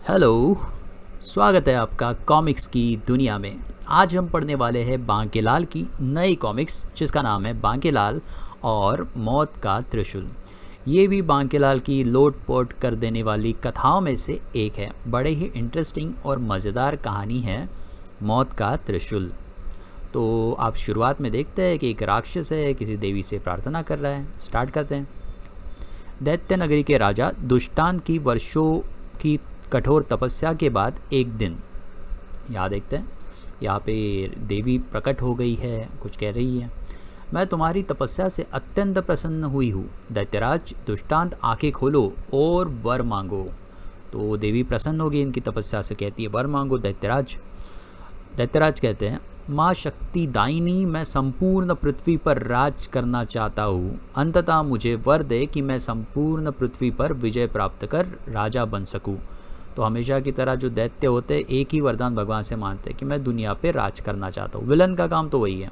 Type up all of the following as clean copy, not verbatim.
Hello. स्वागत है आपका कॉमिक्स की दुनिया में। आज हम पढ़ने वाले हैं बांकेलाल की नई कॉमिक्स जिसका नाम है बांकेलाल और मौत का त्रिशूल। ये भी बांकेलाल की लोट-पोट कर देने वाली कथाओं में से एक है। बड़े ही इंटरेस्टिंग और मज़ेदार कहानी है मौत का त्रिशूल। तो आप शुरुआत में देखते हैं कि एक राक्षस है, किसी देवी से प्रार्थना कर रहा है। स्टार्ट करते हैं। दैत्य नगरी के राजा दुष्टांत की वर्षों की कठोर तपस्या के बाद एक दिन, यहाँ देखते हैं, यहाँ पे देवी प्रकट हो गई है, कुछ कह रही है। मैं तुम्हारी तपस्या से अत्यंत प्रसन्न हुई हूँ दैत्यराज दुष्टांत, आंखें खोलो और वर मांगो। तो देवी प्रसन्न होगी इनकी तपस्या से, कहती है वर मांगो दैत्यराज। दैत्यराज कहते हैं माँ शक्ति दायिनी, मैं संपूर्ण पृथ्वी पर राज करना चाहता हूँ। अंततः मुझे वर दे कि मैं संपूर्ण पृथ्वी पर विजय प्राप्त कर राजा बन सकूँ। तो हमेशा की तरह जो दैत्य होते हैं एक ही वरदान भगवान से मानते हैं कि मैं दुनिया पे राज करना चाहता हूँ। विलन का काम तो वही है,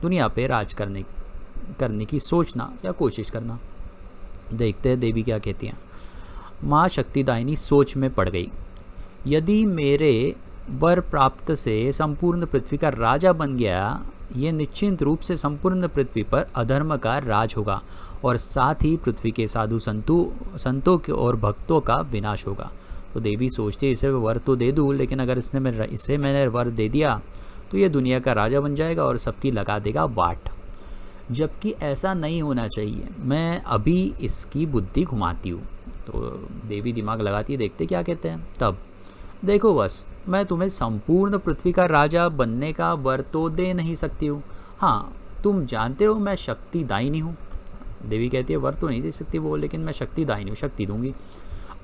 दुनिया पे राज करने की सोचना या कोशिश करना। देखते हैं देवी क्या कहती हैं। माँ शक्तिदायिनी सोच में पड़ गई। यदि मेरे वर प्राप्त से संपूर्ण पृथ्वी का राजा बन गया, ये निश्चित रूप से संपूर्ण पृथ्वी पर अधर्म का राज होगा और साथ ही पृथ्वी के साधु संतों और भक्तों का विनाश होगा। तो देवी सोचती है इसे वर तो दे दूँ, लेकिन अगर इसे मैंने वर दे दिया तो ये दुनिया का राजा बन जाएगा और सबकी लगा देगा वाट। जबकि ऐसा नहीं होना चाहिए, मैं अभी इसकी बुद्धि घुमाती हूँ। तो देवी दिमाग लगाती है, देखते क्या कहते हैं। तब देखो बस, मैं तुम्हें संपूर्ण पृथ्वी का राजा बनने का वर तो दे नहीं सकती हूँ। हाँ, तुम जानते हो मैं शक्तिदायिनी हूँ। देवी कहती है वर तो नहीं दे सकती वो, लेकिन मैं शक्तिदायिनी हूँ, शक्ति दूंगी।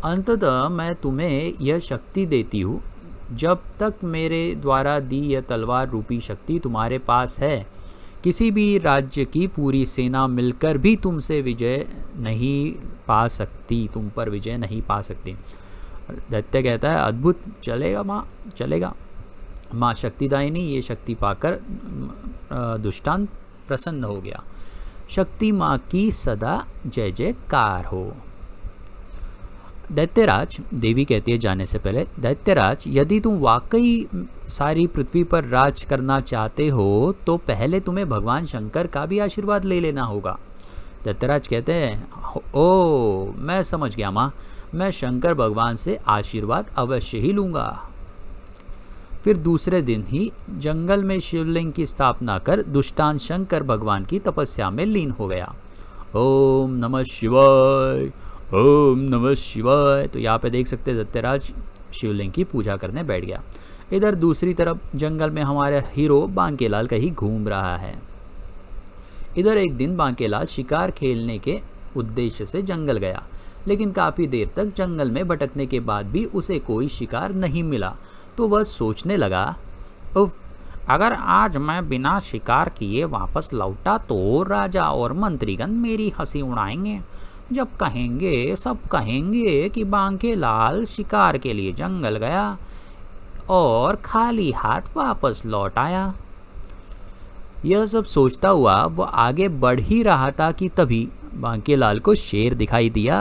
अंततः मैं तुम्हें यह शक्ति देती हूँ, जब तक मेरे द्वारा दी यह तलवार रूपी शक्ति तुम्हारे पास है, किसी भी राज्य की पूरी सेना मिलकर भी तुमसे विजय नहीं पा सकती, तुम पर विजय नहीं पा सकती। दैत्य कहता है अद्भुत, चलेगा माँ, चलेगा। माँ शक्तिदायिनी ये शक्ति पाकर दुष्टांत प्रसन्न हो गया। शक्ति माँ की सदा जय जयकार हो। दैत्यराज, देवी कहती है जाने से पहले, दैत्यराज यदि तुम वाकई सारी पृथ्वी पर राज करना चाहते हो तो पहले तुम्हें भगवान शंकर का भी आशीर्वाद ले लेना होगा। दैत्यराज कहते हैं ओ मैं समझ गया माँ, मैं शंकर भगवान से आशीर्वाद अवश्य ही लूँगा। फिर दूसरे दिन ही जंगल में शिवलिंग की स्थापना कर दुष्टांत शंकर भगवान की तपस्या में लीन हो गया। ओम नमः शिवाय, ओम नमः शिवाय। तो यहाँ पे देख सकते हैं दैत्यराज शिवलिंग की पूजा करने बैठ गया। इधर दूसरी तरफ जंगल में हमारा हीरो बांकेलाल कहीं घूम रहा है। इधर एक दिन बांकेलाल शिकार खेलने के उद्देश्य से जंगल गया, लेकिन काफ़ी देर तक जंगल में भटकने के बाद भी उसे कोई शिकार नहीं मिला। तो वह सोचने लगा, उफ, अगर आज मैं बिना शिकार किए वापस लौटा तो राजा और मंत्रीगण मेरी हंसी उड़ाएंगे। जब कहेंगे, सब कहेंगे कि बांकेलाल शिकार के लिए जंगल गया और खाली हाथ वापस लौट आया। यह सब सोचता हुआ वह आगे बढ़ ही रहा था कि तभी बांकेलाल को शेर दिखाई दिया।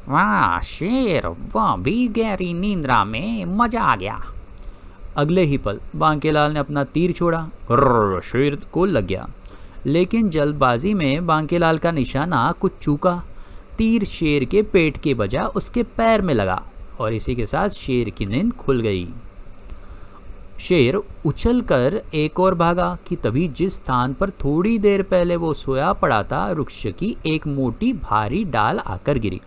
वाह शेर, वह भी गहरी नींद्रा में, मजा आ गया। अगले ही पल बांकेलाल ने अपना तीर छोड़ा, शेर को लग गया, लेकिन जल्दबाजी में बांकेलाल का निशाना कुछ चूका। तीर शेर के पेट के बजाय उसके पैर में लगा और इसी के साथ शेर की नींद खुल गई। शेर उछलकर एक और भागा कि तभी जिस स्थान पर थोड़ी देर पहले वो सोया पड़ा था, वृक्ष की एक मोटी भारी डाल आकर गिरी।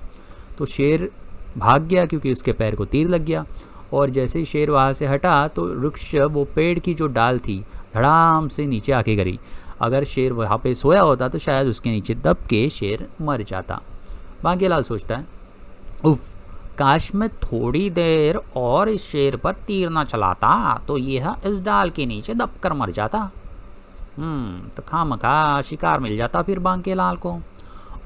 तो शेर भाग गया क्योंकि उसके पैर को तीर लग गया, और जैसे ही शेर वहाँ से हटा तो वृक्ष, वो पेड़ की जो डाल थी, धड़ाम से नीचे आके गिरी। अगर शेर वहाँ पे सोया होता तो शायद उसके नीचे दब के शेर मर जाता। बांकेलाल सोचता है, उफ, काश मैं थोड़ी देर और इस शेर पर तीर न चलाता तो यह इस डाल के नीचे दब कर मर जाता। तो खामखा शिकार मिल जाता फिर बांकेलाल को,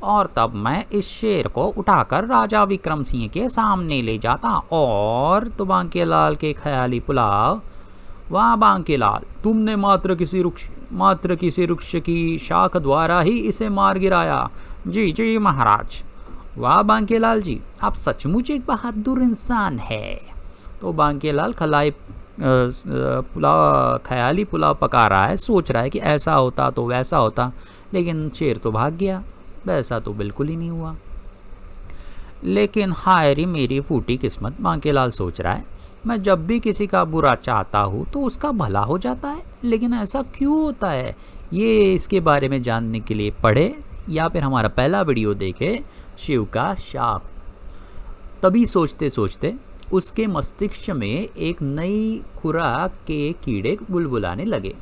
और तब मैं इस शेर को उठाकर राजा विक्रम सिंह के सामने ले जाता। और तो बांकेलाल के ख्याली पुलाव, वाह बांकेलाल, तुमने मात्र किसी वृक्ष की शाख द्वारा ही इसे मार गिराया। जी जी महाराज, वाह बांकेलाल जी, आप सचमुच एक बहादुर इंसान है। तो बांकेलाल पुलाव ख्याली पुलाव पका रहा है, सोच रहा है कि ऐसा होता तो वैसा होता, लेकिन शेर तो भाग गया, वैसा तो बिल्कुल ही नहीं हुआ। लेकिन हाय रे मेरी फूटी किस्मत, बांकेलाल सोच रहा है। मैं जब भी किसी का बुरा चाहता हूँ तो उसका भला हो जाता है, लेकिन ऐसा क्यों होता है? ये इसके बारे में जानने के लिए पढ़े या फिर हमारा पहला वीडियो देखे, शिव का शाप। तभी सोचते सोचते उसके मस्तिष्क में एक नई खुराक के कीड़े बुलबुलाने लगे,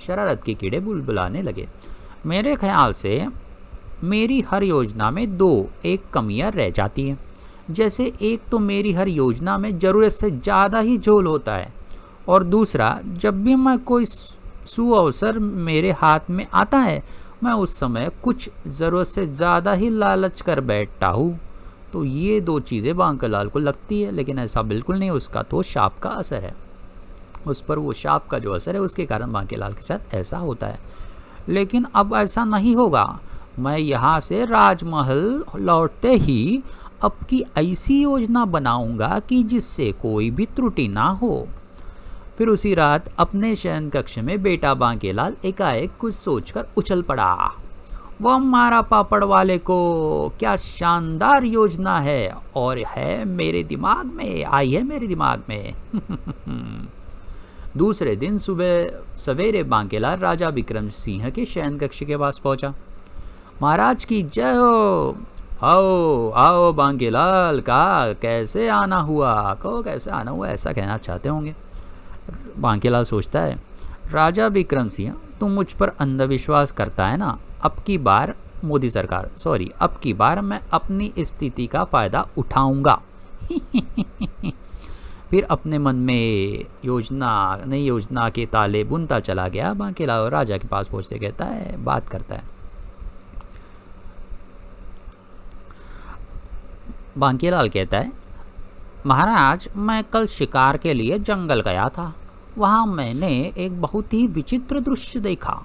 शरारत के कीड़े बुलबुलाने लगे। मेरे ख्याल से मेरी हर योजना में दो एक कमियां रह जाती हैं। जैसे एक तो मेरी हर योजना में ज़रूरत से ज़्यादा ही झोल होता है, और दूसरा जब भी मैं कोई सुअवसर मेरे हाथ में आता है, मैं उस समय कुछ ज़रूरत से ज़्यादा ही लालच कर बैठता हूँ। तो ये दो चीज़ें बांकेलाल को लगती है, लेकिन ऐसा बिल्कुल नहीं, उसका तो शाप का असर है। उस पर वो शाप का जो असर है उसके कारण बांकेलाल के साथ ऐसा होता है। लेकिन अब ऐसा नहीं होगा। मैं यहाँ से राजमहल लौटते ही अब की ऐसी योजना बनाऊंगा कि जिससे कोई भी त्रुटि ना हो। फिर उसी रात अपने शयन कक्ष में बेटा बांकेलाल एकाएक कुछ सोचकर उछल पड़ा। वो मारा पापड़ वाले को, क्या शानदार योजना है, और है मेरे दिमाग में, आई है मेरे दिमाग में। दूसरे दिन सुबह सवेरे बांकेलाल राजा विक्रम सिंह के शयन कक्ष के पास पहुंचा। महाराज की जय हो। आओ आओ बांकेलाल, का कैसे आना हुआ, कहो कैसे आना हुआ, ऐसा कहना चाहते होंगे। बांकेलाल सोचता है, राजा विक्रम सिंह तुम मुझ पर अंधविश्वास करता है ना, अब की बार मोदी सरकार, सॉरी, अब की बार मैं अपनी स्थिति का फ़ायदा उठाऊंगा। फिर अपने मन में नई योजना के ताले बुनता चला गया। बांकेलाल राजा के पास पहुंचते कहता है, बात करता है। बांकेलाल कहता है, महाराज मैं कल शिकार के लिए जंगल गया था। वहाँ मैंने एक बहुत ही विचित्र दृश्य देखा।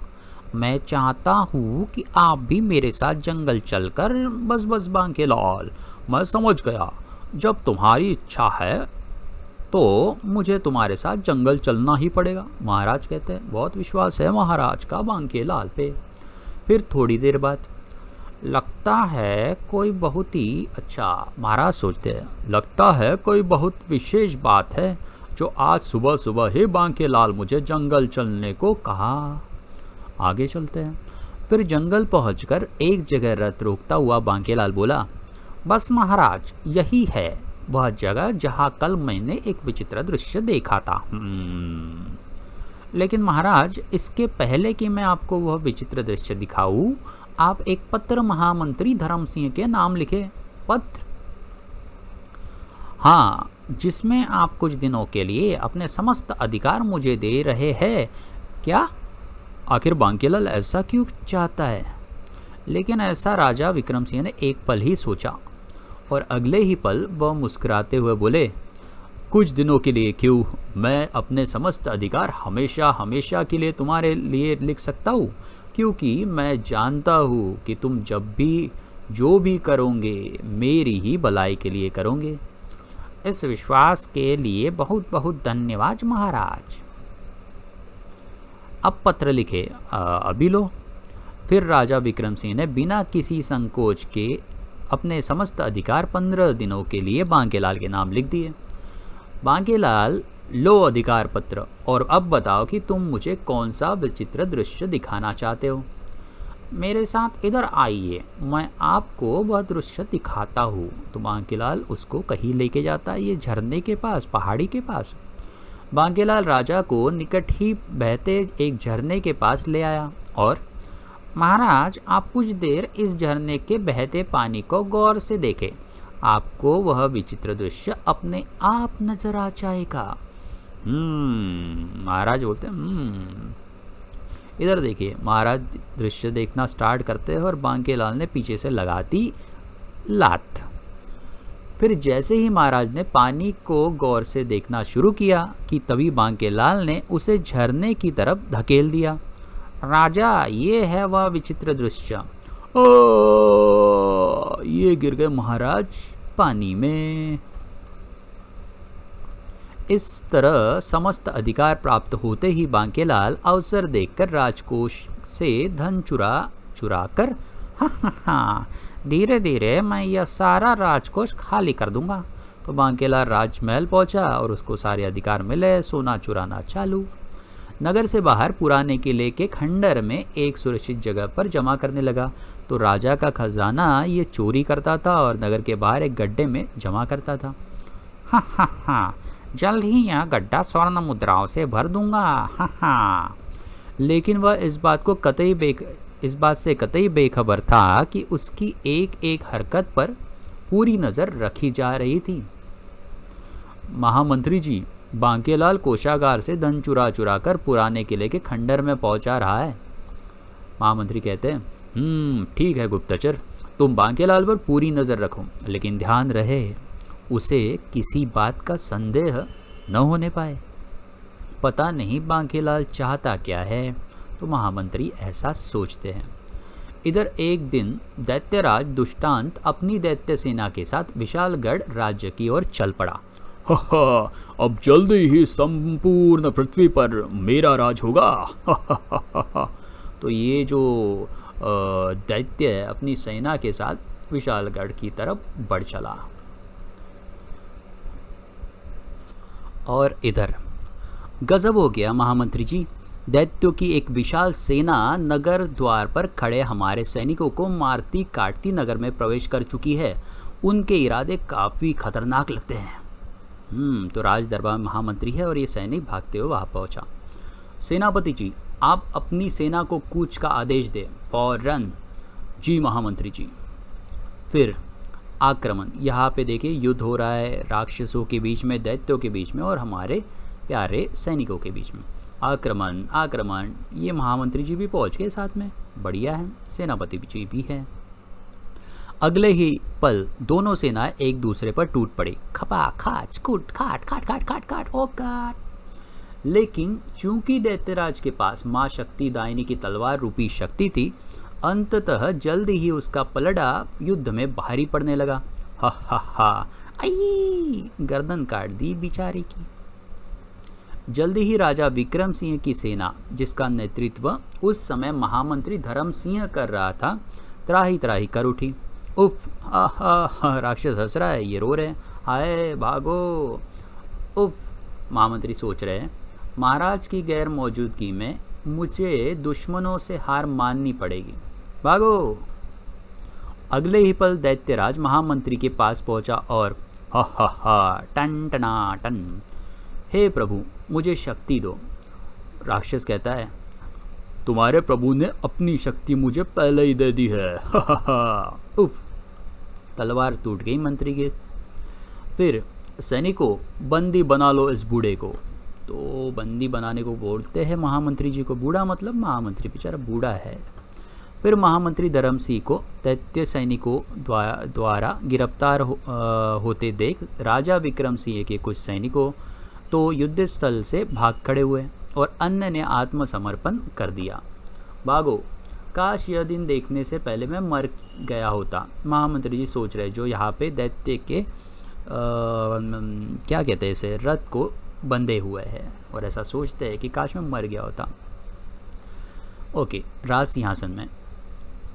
मैं चाहता हूँ कि आप भी मेरे साथ जंगल चलकर, बस बांकेलाल, मैं समझ गया, जब तुम्हारी इच्छा है तो मुझे तुम्हारे साथ जंगल चलना ही पड़ेगा। महाराज कहते हैं, बहुत विश्वास है महाराज का बांकेलाल पे। फिर थोड़ी देर बाद, लगता है कोई बहुत ही अच्छा, महाराज सोचते हैं, लगता है कोई बहुत विशेष बात है जो आज सुबह सुबह ही बांकेलाल मुझे जंगल चलने को कहा। आगे चलते हैं। फिर जंगल पहुंचकर एक जगह रथ रोकता हुआ बांकेलाल बोला, बस महाराज यही है वह जगह जहां कल मैंने एक विचित्र दृश्य देखा था। लेकिन महाराज इसके पहले कि मैं आपको वह विचित्र दृश्य दिखाऊं, आप एक पत्र महामंत्री धर्म सिंह के नाम लिखे। पत्र? हाँ, जिसमें आप कुछ दिनों के लिए अपने समस्त अधिकार मुझे दे रहे हैं। क्या? आखिर बांकेलाल ऐसा क्यों चाहता है? लेकिन ऐसा राजा विक्रम सिंह ने एक पल ही सोचा, और अगले ही पल वह मुस्कुराते हुए बोले, कुछ दिनों के लिए क्यों, मैं अपने समस्त अधिकार हमेशा हमेशा के लिए तुम्हारे लिए लिख सकता हूँ, क्योंकि मैं जानता हूँ कि तुम जब भी जो भी करोगे मेरी ही भलाई के लिए करोगे। इस विश्वास के लिए बहुत बहुत धन्यवाद महाराज। अब पत्र लिखे, अभी लो। फिर राजा विक्रम सिंह ने बिना किसी संकोच के अपने समस्त अधिकार 15 दिनों के लिए बांकेलाल के नाम लिख दिए। बांकेलाल, लो अधिकार पत्र, और अब बताओ कि तुम मुझे कौन सा विचित्र दृश्य दिखाना चाहते हो। मेरे साथ इधर आइए, मैं आपको वह दृश्य दिखाता हूँ। तो बांकेलाल उसको कहीं लेके जाता है, ये झरने के पास, पहाड़ी के पास। बांकेलाल राजा को निकट ही बहते एक झरने के पास ले आया, और महाराज आप कुछ देर इस झरने के बहते पानी को गौर से देखें, आपको वह विचित्र दृश्य अपने आप नजर आ जाएगा। महाराज बोलते हैं, इधर देखिए। महाराज दृश्य देखना स्टार्ट करते हैं और बांकेलाल ने पीछे से लगाती लात। फिर जैसे ही महाराज ने पानी को गौर से देखना शुरू किया कि तभी बांकेलाल ने उसे झरने की तरफ धकेल दिया। राजा, ये है वह विचित्र दृश्य। ये गिर गए महाराज पानी में। इस तरह समस्त अधिकार प्राप्त होते ही बांकेलाल अवसर देखकर राजकोष से धन चुरा कर धीरे धीरे मैं यह सारा राजकोष खाली कर दूंगा। तो बांकेलाल राजमहल पहुंचा और उसको सारे अधिकार मिले। सोना चुराना चालू। नगर से बाहर पुराने किले के खंडर में एक सुरक्षित जगह पर जमा करने लगा। तो राजा का खजाना ये चोरी करता था और नगर के बाहर एक गड्ढे में जमा करता था। जल्द ही यह गड्ढा स्वर्ण मुद्राओं से भर दूंगा। लेकिन वह इस बात से कतई बेखबर था कि उसकी एक एक हरकत पर पूरी नज़र रखी जा रही थी। महामंत्री जी, बांकेलाल कोषागार से धन चुरा कर पुराने किले के खंडर में पहुंचा रहा है। महामंत्री कहते हैं, ठीक है गुप्तचर, तुम बांकेलाल पर पूरी नज़र रखो, लेकिन ध्यान रहे उसे किसी बात का संदेह न होने पाए। पता नहीं बांकेलाल चाहता क्या है। तो महामंत्री ऐसा सोचते हैं। इधर एक दिन दैत्यराज दुष्टांत अपनी दैत्य सेना के साथ विशालगढ़ राज्य की ओर चल पड़ा। अब जल्दी ही संपूर्ण पृथ्वी पर मेरा राज होगा। तो ये जो दैत्य अपनी सेना के साथ विशालगढ़ की तरफ बढ़ चला। और इधर गजब हो गया महामंत्री जी, दैत्यों की एक विशाल सेना नगर द्वार पर खड़े हमारे सैनिकों को मारती काटती नगर में प्रवेश कर चुकी है। उनके इरादे काफ़ी खतरनाक लगते हैं। तो राज दरबार में महामंत्री है और ये सैनिक भागते हुए वहाँ पहुँचा। सेनापति जी, आप अपनी सेना को कूच का आदेश दें फौरन। जी महामंत्री जी। फिर आक्रमण। यहाँ पे देखिए युद्ध हो रहा है राक्षसों के बीच में, दैत्यों के बीच में और हमारे प्यारे सैनिकों के बीच में। आक्रमण। ये महामंत्री जी भी पहुँच गए साथ में, बढ़िया है। सेनापति जी भी है। अगले ही पल दोनों सेनाएं एक दूसरे पर टूट पड़ी। खपा खाच कूट खाट खाट खाट खाट खाट ओ काट। लेकिन चूंकि दैत्यराज के पास माँ शक्ति दायनी की तलवार रूपी शक्ति थी, अंततः जल्द ही उसका पलड़ा युद्ध में भारी पड़ने लगा। आई गर्दन काट दी बेचारे की। जल्दी ही राजा विक्रम सिंह की सेना, जिसका नेतृत्व उस समय महामंत्री धर्म सिंह कर रहा था, त्राही त्राही कर उठी। उफ, राक्षस हंस रहा है, ये रो रहे हैं, हाय भागो। उफ, महामंत्री सोच रहे हैं, महाराज की गैर मौजूदगी में मुझे दुश्मनों से हार माननी पड़ेगी, भागो। अगले ही पल दैत्यराज महामंत्री के पास पहुंचा और टन टना टन, हे प्रभु मुझे शक्ति दो। राक्षस कहता है, तुम्हारे प्रभु ने अपनी शक्ति मुझे पहले ही दे दी है। उफ, तलवार टूट गई मंत्री के। फिर सैनिकों, बंदी बना लो इस बूढ़े को। तो बंदी बनाने को बोलते हैं महामंत्री जी को। बूढ़ा मतलब महामंत्री बेचारा बूढ़ा है। फिर महामंत्री धर्म सिंह को दैत्य सैनिकों द्वारा गिरफ्तार होते देख राजा विक्रम सिंह के कुछ सैनिकों तो युद्ध स्थल से भाग खड़े हुए और अन्य ने आत्मसमर्पण कर दिया। भागो, काश यह दिन देखने से पहले मैं मर गया होता। महामंत्री जी सोच रहे, जो यहाँ पे दैत्य के क्या कहते हैं इसे, रथ को बंधे हुए हैं और ऐसा सोचते हैं कि काश मैं मर गया होता। ओके, राज सिंहासन में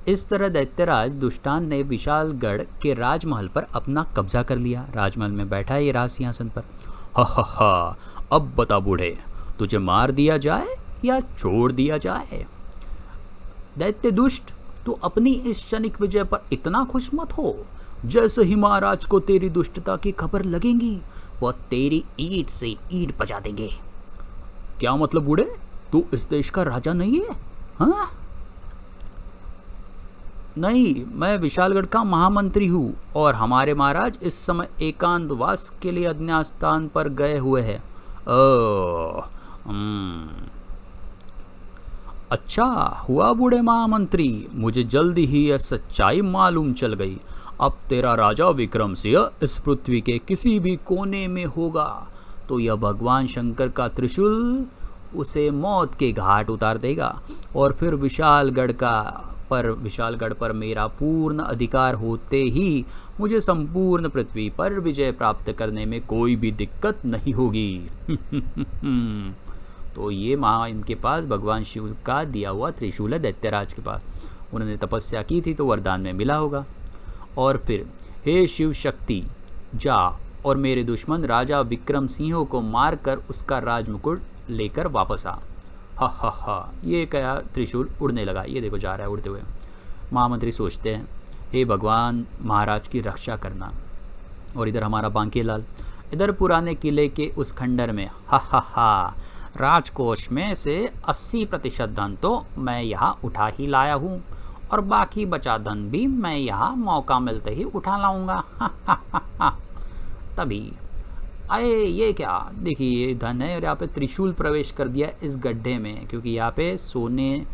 इस तरह दैत्यराज दुष्टान ने विशालगढ़ के राजमहल पर अपना कब्जा कर लिया। राजमहल में बैठा है ये राज सिंहासन पर। अब बता बूढ़े, तुझे मार दिया जाए या छोड़ दिया जाए? दैत्य दुष्ट, तू अपनी इस क्षणिक विजय पर इतना खुश मत हो। जैसे ही महाराज को तेरी दुष्टता की खबर लगेगी, वह तेरी ईंट से ईंट बजा देंगे। क्या मतलब बूढ़े, तू इस देश का राजा नहीं है? हाँ? नहीं, मैं विशालगढ़ का महामंत्री हूँ और हमारे महाराज इस समय एकांतवास के लिए अज्ञात स्थान पर गए हुए हैं। अच्छा हुआ बूढ़े महामंत्री, मुझे जल्दी ही यह सच्चाई मालूम चल गई। अब तेरा राजा विक्रम सिंह इस पृथ्वी के किसी भी कोने में होगा तो यह भगवान शंकर का त्रिशूल उसे मौत के घाट उतार देगा और फिर विशालगढ़ का पर विशालगढ़ पर मेरा पूर्ण अधिकार होते ही मुझे संपूर्ण पृथ्वी पर विजय प्राप्त करने में कोई भी दिक्कत नहीं होगी। तो ये माँ इनके पास भगवान शिव का दिया हुआ त्रिशूल है दैत्यराज के पास। उन्होंने तपस्या की थी तो वरदान में मिला होगा। और फिर हे शिव शक्ति, जा और मेरे दुश्मन राजा विक्रम सिंह को मारकर उसका राजमुकुट लेकर वापस आ। हा हा हा, ये क्या त्रिशूल उड़ने लगा, ये देखो जा रहा है उड़ते हुए। महामंत्री सोचते हैं, हे भगवान महाराज की रक्षा करना। और इधर हमारा बांकेलाल, इधर पुराने किले के उस खंडर में, हा हा हा, राजकोष में से 80% धन तो मैं यहाँ उठा ही लाया हूँ और बाकी बचा धन भी मैं यहाँ मौका मिलते ही उठा लाऊंगा। हा हा हा हा। तभी अरे ये क्या, देखिए ये धन है और यहाँ पे त्रिशूल प्रवेश कर दिया इस गड्ढे में, क्योंकि यहाँ पे सोने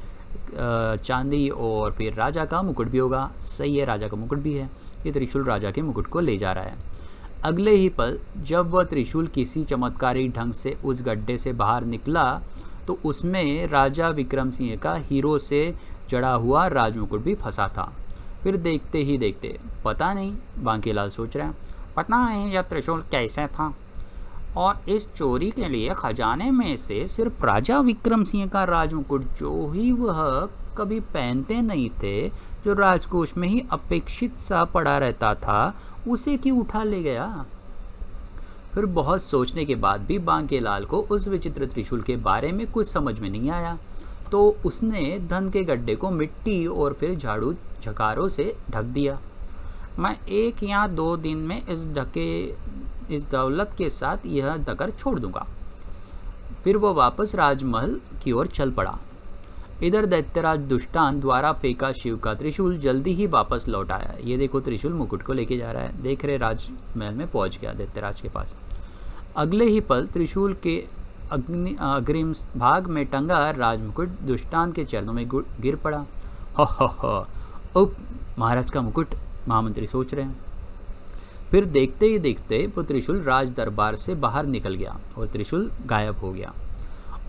चांदी और फिर राजा का मुकुट भी होगा। सही है, राजा का मुकुट भी है। ये त्रिशूल राजा के मुकुट को ले जा रहा है। अगले ही पल जब वह त्रिशूल किसी चमत्कारी ढंग से उस गड्ढे से बाहर निकला तो उसमें राजा विक्रम सिंह का हीरो से जड़ा हुआ राजमुकुट भी फंसा था। फिर देखते ही देखते, पता नहीं, बांकेलाल सोच रहे हैं, पता नहीं यह त्रिशूल कैसे था और इस चोरी के लिए खजाने में से सिर्फ राजा विक्रम सिंह का राजमुकुट, जो ही वह कभी पहनते नहीं थे, जो राजकोष में ही अपेक्षित सा पड़ा रहता था, उसे क्यों उठा ले गया। फिर बहुत सोचने के बाद भी बांकेलाल को उस विचित्र त्रिशूल के बारे में कुछ समझ में नहीं आया, तो उसने धन के गड्ढे को मिट्टी और फिर झाड़ू झकारों से ढक दिया। मैं 1 या 2 दिन में इस दौलत के साथ यह नगर छोड़ दूंगा। फिर वो वापस राजमहल की ओर चल पड़ा। इधर दैत्यराज दुष्टान द्वारा फेंका शिव का त्रिशूल जल्दी ही वापस लौट आया। ये देखो त्रिशूल मुकुट को लेके जा रहा है, देख रहे राजमहल में पहुंच गया दैत्यराज के पास। अगले ही पल त्रिशूल के अग्रिम भाग में टंगा राजमुकुट दुष्टान के चरणों में गिर पड़ा। हा, उप, महाराज का मुकुट, महामंत्री सोच रहे हैं। फिर देखते ही देखते वो त्रिशूल राज दरबार से बाहर निकल गया और त्रिशूल गायब हो गया।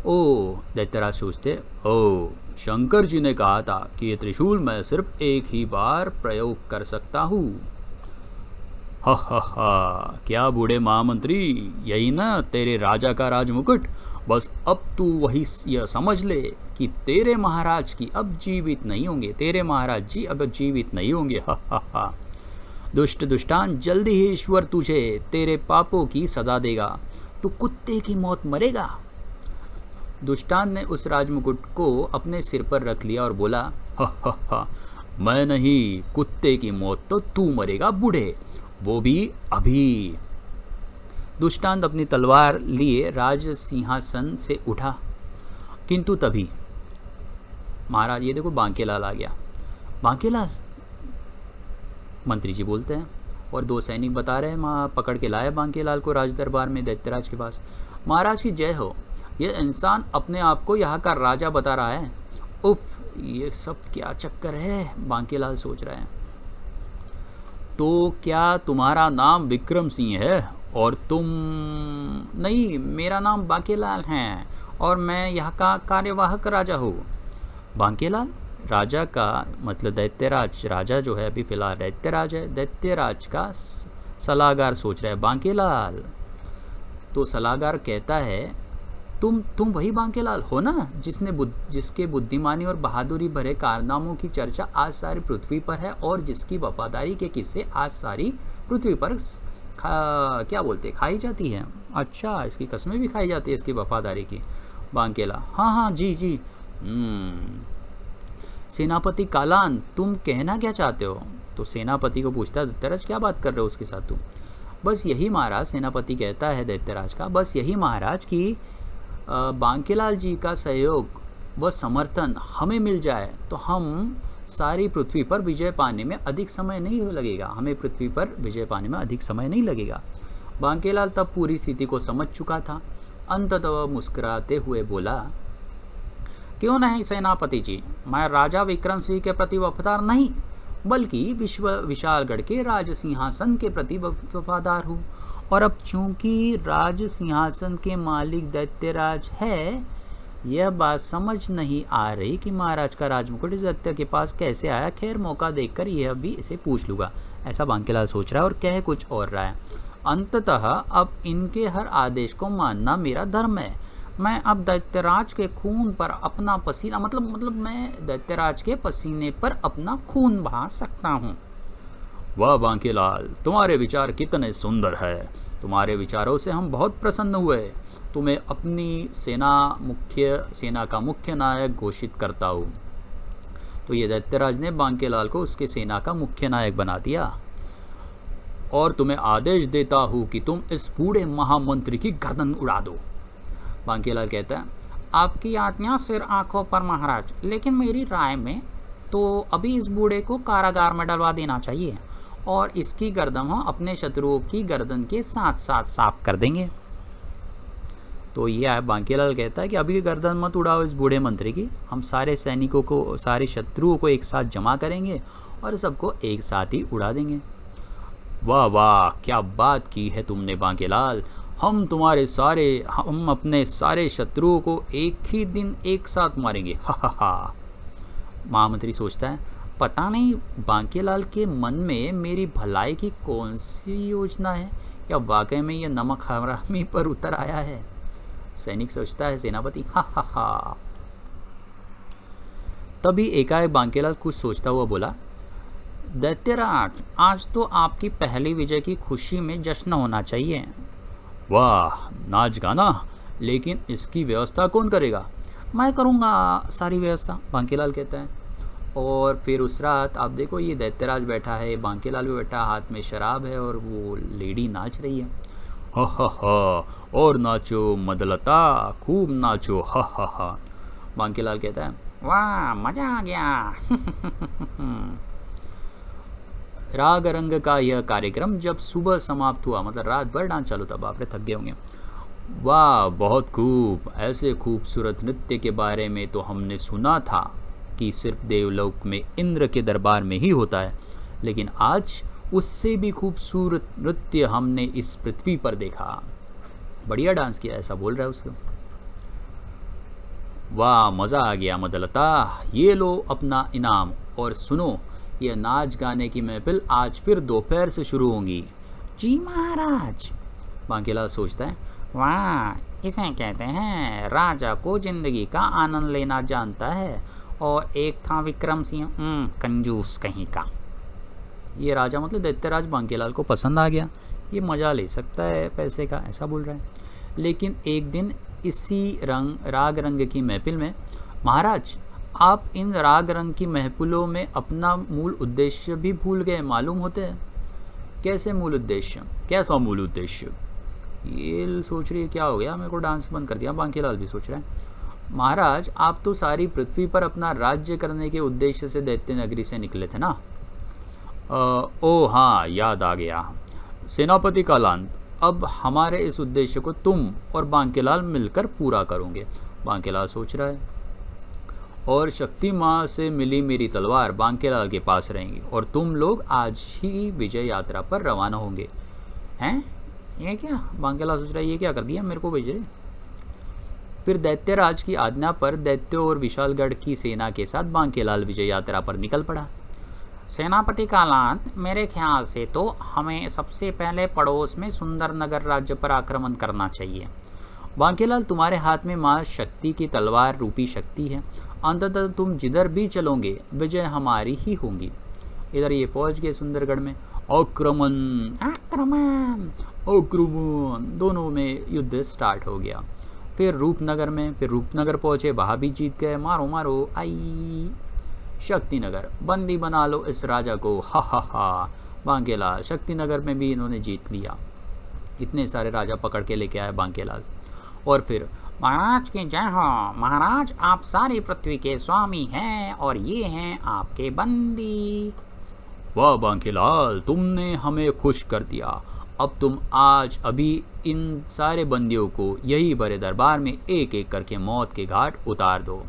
ओ, दैत्यराज सोचते, ओ, शंकर जी ने कहा था कि ये त्रिशूल मैं सिर्फ एक ही बार प्रयोग कर सकता हूँ। हा हा हा, क्या बूढ़े महामंत्री, यही ना तेरे राजा का राजमुकुट। बस अब तू वही यह समझ ले कि तेरे महाराज की अब जीवित नहीं होंगे, तेरे महाराज जी अब जीवित नहीं होंगे। हा हा हा। दुष्ट दुष्टान, जल्दी ही ईश्वर तुझे तेरे पापों की सजा देगा, तू कुत्ते की मौत मरेगा। दुष्टान ने उस राजमुकुट को अपने सिर पर रख लिया और बोला, हा हा हा, मैं नहीं, कुत्ते की मौत तो तू मरेगा बूढ़े, वो भी अभी। दुष्टांत अपनी तलवार लिए राज सिंहासन से उठा, किंतु तभी महाराज, ये देखो बांकेलाल आ गया। बांकेलाल, मंत्री जी बोलते हैं, और 2 सैनिक बता रहे हैं, माँ पकड़ के लाए बांकेलाल को राज दरबार में दैत्यराज के पास। महाराज की जय हो, ये इंसान अपने आप को यहाँ का राजा बता रहा है। उफ, ये सब क्या चक्कर है, बांकेलाल सोच रहे हैं। तो क्या तुम्हारा नाम विक्रम सिंह है और तुम? नहीं, मेरा नाम बांकेलाल है और मैं यहाँ का कार्यवाहक राजा हूँ। बांकेलाल, राजा का मतलब दैत्यराज, राजा जो है अभी फिलहाल दैत्यराज है, दैत्यराज का सलाहकार सोच रहा है बांकेलाल। तो सलाहकार कहता है, तुम वही बांकेलाल हो ना जिसके बुद्धिमानी और बहादुरी भरे कारनामों की चर्चा आज सारी पृथ्वी पर है और जिसकी वफादारी के किस्से आज सारी पृथ्वी पर क्या बोलते खाई जाती है। अच्छा, इसकी कस्में भी खाई जाती है इसकी वफादारी की। बांकेला, हाँ हाँ जी जी। सेनापति कालान, तुम कहना क्या चाहते हो? तो सेनापति को पूछता है दैत्यराज, क्या बात कर रहे हो उसके साथ तुम? बस यही महाराज, सेनापति कहता है दैत्यराज का, बस यही महाराज की बांकेलाल जी का सहयोग व समर्थन हमें मिल जाए तो हम सारी पृथ्वी पर विजय पाने में अधिक समय नहीं लगेगा, हमें पृथ्वी पर विजय पाने में अधिक समय नहीं लगेगा। बांकेलाल तब पूरी स्थिति को समझ चुका था। अंततः वह मुस्कुराते हुए बोला, क्यों नहीं सेनापति जी, मैं राजा विक्रम सिंह के प्रति वफादार नहीं बल्कि विशालगढ़ के राज सिंहासन के प्रति वफादार हूँ। और अब चूंकि राज सिंहासन के मालिक दैत्यराज है यह बात समझ नहीं आ रही कि महाराज का राजमुकुट इस दैत्य के पास कैसे आया। खैर, मौका देखकर यह भी इसे पूछ लूँगा, ऐसा बांकेलाल सोच रहा है और कह कुछ और रहा है। अंततः अब इनके हर आदेश को मानना मेरा धर्म है। मैं अब दैत्यराज के खून पर अपना पसीना मतलब मैं दैत्यराज के पसीने पर अपना खून बहा सकता हूँ। वाह बांकेलाल, तुम्हारे विचार कितने सुंदर है। तुम्हारे विचारों से हम बहुत प्रसन्न हुए। तुम्हें अपनी सेना का मुख्य नायक घोषित करता हूँ। तो ये दैत्यराज ने बांकेलाल को उसके सेना का मुख्य नायक बना दिया। और तुम्हें आदेश देता हूँ कि तुम इस बूढ़े महामंत्री की गर्दन उड़ा दो। बांकेलाल कहता है, आपकी आज्ञा सिर आंखों पर महाराज, लेकिन मेरी राय में तो अभी इस बूढ़े को कारागार में डलवा देना चाहिए और इसकी गर्दन हम अपने शत्रुओं की गर्दन के साथ साथ साफ कर देंगे। तो ये बांकेलाल कहता है कि अभी गर्दन मत उड़ाओ इस बूढ़े मंत्री की, हम सारे सैनिकों को, सारे शत्रुओं को एक साथ जमा करेंगे और सबको एक साथ ही उड़ा देंगे। वाह वाह, क्या बात की है तुमने बांकेलाल। हम अपने सारे शत्रुओं को एक ही दिन एक साथ मारेंगे। हा हा हा। महामंत्री सोचता है, पता नहीं बांकेलाल के मन में मेरी भलाई की कौन सी योजना है, या वाकई में यह नमक हरामी पर उतर आया है। सैनिक सोचता है, सेनापति हा हा हा। तभी एकाएक बांकेलाल कुछ सोचता हुआ बोला, दैत्यराज, आज तो आपकी पहली विजय की खुशी में जश्न होना चाहिए। वाह, नाच गाना, लेकिन इसकी व्यवस्था कौन करेगा? मैं करूँगा सारी व्यवस्था, बांकेलाल कहता है। और फिर उस रात आप देखो, ये दैत्यराज बैठा है, बांकेलाल भी बैठा, हाथ में शराब है और वो लेडी नाच रही है। हा हा हा, और नाचो मदलता, खूब नाचो, हा हा हा। बांकेलाल कहता है, वाह मजा आ गया। राग रंग का यह कार्यक्रम जब सुबह समाप्त हुआ, मतलब रात भर डांस चालू था, बाप रे थक गए होंगे। वाह, बहुत खूब। ऐसे खूबसूरत नृत्य के बारे में तो हमने सुना था कि सिर्फ देवलोक में इंद्र के दरबार में ही होता है, लेकिन आज उससे भी खूबसूरत नृत्य हमने इस पृथ्वी पर देखा। बढ़िया डांस किया, ऐसा बोल रहा है उसको। वाह, मज़ा आ गया मदलता, ये लो अपना इनाम। और सुनो, यह नाच गाने की महफिल आज फिर दोपहर से शुरू होंगी। जी महाराज। बांकेलाल सोचता है, वाह, इसे कहते हैं राजा को जिंदगी का आनंद लेना जानता है। और एक था विक्रम सिंह, कंजूस कहीं का। ये राजा मतलब दैत्यराज बांकेलाल को पसंद आ गया, ये मज़ा ले सकता है पैसे का, ऐसा बोल रहा है। लेकिन एक दिन इसी राग रंग की महफिल में, महाराज आप इन राग रंग की महफिलों में अपना मूल उद्देश्य भी भूल गए मालूम होते हैं। कैसे मूल उद्देश्य? कैसा मूल उद्देश्य? ये सोच रही है क्या हो गया, मेरे को डांस बंद कर दिया। बांकेलाल भी सोच रहा है, महाराज आप तो सारी पृथ्वी पर अपना राज्य करने के उद्देश्य से दैत्य नगरी से निकले थे ना। ओ हाँ, याद आ गया। सेनापति कालांत, अब हमारे इस उद्देश्य को तुम और बांकेलाल मिलकर पूरा करोगे। बांकेलाल सोच रहा है, और शक्ति माँ से मिली मेरी तलवार बांकेलाल के पास रहेंगी और तुम लोग आज ही विजय यात्रा पर रवाना होंगे। हैं? ये क्या? बांकेलाल सोच रहा है, ये क्या कर दिया, मेरे को भेजे। फिर दैत्यराज की आज्ञा पर दैत्यों और विशालगढ़ की सेना के साथ बांकेलाल विजय यात्रा पर निकल पड़ा। सेनापति कालांत, मेरे ख्याल से तो हमें सबसे पहले पड़ोस में सुंदर नगर राज्य पर आक्रमण करना चाहिए। बांकेलाल, तुम्हारे हाथ में माँ शक्ति की तलवार रूपी शक्ति है, अंततः तुम जिधर भी चलोगे विजय हमारी ही होगी। इधर ये पहुंच गए सुंदरगढ़ में। आक्रमण आक्रमण आक्रमण, दोनों में युद्ध स्टार्ट हो गया। फिर रूपनगर पहुंचे, वहां भी जीत गए। मारो मारो आई। शक्तिनगर, बंदी बना लो इस राजा को, हा हा हा। बांकेलाल, शक्तिनगर में भी इन्होंने जीत लिया। इतने सारे राजा पकड़ के लेके आए बांकेलाल। और फिर, महाराज की जय हो महाराज, आप सारी पृथ्वी के स्वामी हैं और ये हैं आपके बंदी। वाह बांकेलाल, तुमने हमें खुश कर दिया। अब तुम आज अभी इन सारे बंदियों को यही बड़े दरबार में एक एक करके मौत के घाट उतार दो।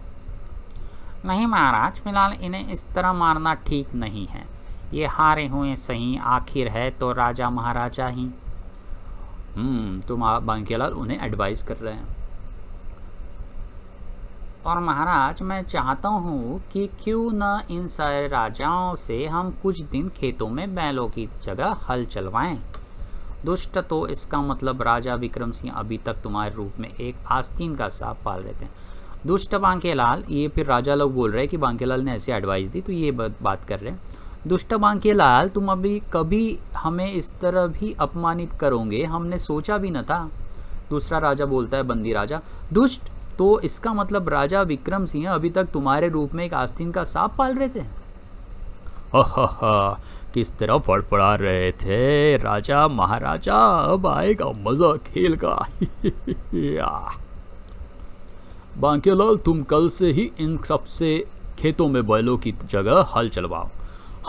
नहीं महाराज, फिलहाल इन्हें इस तरह मारना ठीक नहीं है। ये हारे हुए सही, आखिर है तो राजा महाराजा ही। तुम बांकेलाल उन्हें एडवाइस कर रहे हैं। और महाराज मैं चाहता हूँ कि क्यों न इन सारे राजाओं से हम कुछ दिन खेतों में बैलों की जगह हल चलवाएं। दुष्ट, तो इसका मतलब राजा विक्रम सिंह अभी तक तुम्हारे रूप में एक आस्तीन का सांप पाल रहे थे। दुष्ट बांकेलाल, ये फिर राजा लोग बोल रहे हैं कि बांकेलाल ने ऐसी एडवाइस दी, तो ये बात कर रहे हैं। दुष्ट बांकेलाल, तुम अभी कभी हमें इस तरह भी अपमानित करोगे, हमने सोचा भी न था। दूसरा राजा बोलता है, बंदी राजा, दुष्ट, तो इसका मतलब राजा विक्रम सिंह अभी तक तुम्हारे रूप में एक आस्तीन का सांप पाल रहे थे। हा, किस तरह फड़फड़ा रहे थे राजा महाराजा, अब आएगा मजा खेल का। बांकेलाल, तुम कल से ही इन सबसे खेतों में बैलों की जगह हल चलवाओ।